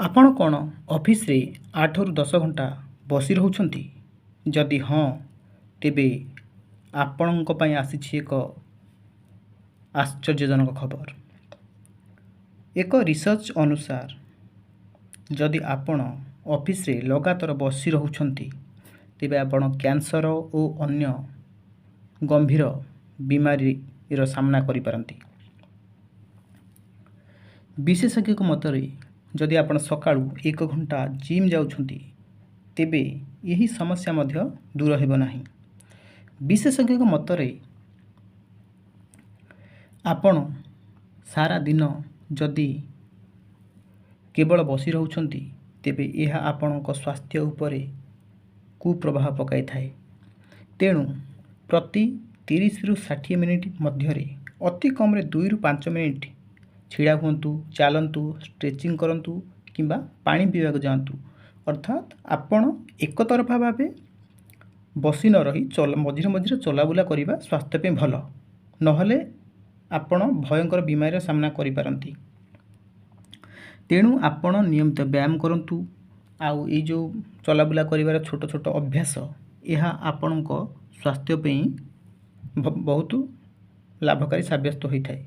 ଆପଣ କ'ଣ ଅଫିସରେ 8ରୁ 10 ଘଣ୍ଟା ବସି ରହୁଛନ୍ତି? ଯଦି ହଁ, ତେବେ ଆପଣଙ୍କ ପାଇଁ ଆସିଛି ଏକ ଆଶ୍ଚର୍ଯ୍ୟଜନକ ଖବର। ଏକ ରିସର୍ଚ୍ଚ ଅନୁସାରେ ଯଦି ଆପଣ ଅଫିସରେ ଲଗାତାର ବସି ରହୁଛନ୍ତି, ତେବେ ଆପଣ କ୍ୟାନ୍ସର ଓ ଅନ୍ୟ ଗମ୍ଭୀର ବିମାରୀର ସାମ୍ନା କରିପାରନ୍ତି। ବିଶେଷଜ୍ଞଙ୍କ ମତରେ ଯଦି ଆପଣ ସକାଳୁ 1 ଘଣ୍ଟା ଜିମ୍ ଯାଉଛନ୍ତି, ତେବେ ଏହି ସମସ୍ୟା ମଧ୍ୟ ଦୂର ହେବ ନାହିଁ। ବିଶେଷଜ୍ଞଙ୍କ ମତରେ ଆପଣ ସାରା ଦିନ ଯଦି କେବଳ ବସି ରହୁଛନ୍ତି, ତେବେ ଏହା ଆପଣଙ୍କ ସ୍ୱାସ୍ଥ୍ୟ ଉପରେ କୁପ୍ରଭାବ ପକାଇଥାଏ। ତେଣୁ ପ୍ରତି 30ରୁ 60 ମିନିଟ୍ ମଧ୍ୟରେ ଅତି କମ୍ରେ 2ରୁ 5 ମିନିଟ୍ ଛିଡ଼ା ହୁଅନ୍ତୁ, ଚାଲନ୍ତୁ, ଷ୍ଟ୍ରେଚିଂ କରନ୍ତୁ କିମ୍ବା ପାଣି ପିଇବାକୁ ଯାଆନ୍ତୁ। ଅର୍ଥାତ୍ ଆପଣ ଏକତରଫା ଭାବେ ବସି ନ ରହି ମଝିରେ ମଝିରେ ଚଲାବୁଲା କରିବା ସ୍ୱାସ୍ଥ୍ୟ ପାଇଁ ଭଲ। ନହେଲେ ଆପଣ ଭୟଙ୍କର ବିମାରୀର ସାମ୍ନା କରିପାରନ୍ତି। ତେଣୁ ଆପଣ ନିୟମିତ ବ୍ୟାୟାମ କରନ୍ତୁ। ଆଉ ଏଇ ଯେଉଁ ଚଲାବୁଲା କରିବାର ଛୋଟ ଛୋଟ ଅଭ୍ୟାସ, ଏହା ଆପଣଙ୍କ ସ୍ୱାସ୍ଥ୍ୟ ପାଇଁ ବହୁତ ଲାଭକାରୀ ସାବ୍ୟସ୍ତ ହୋଇଥାଏ।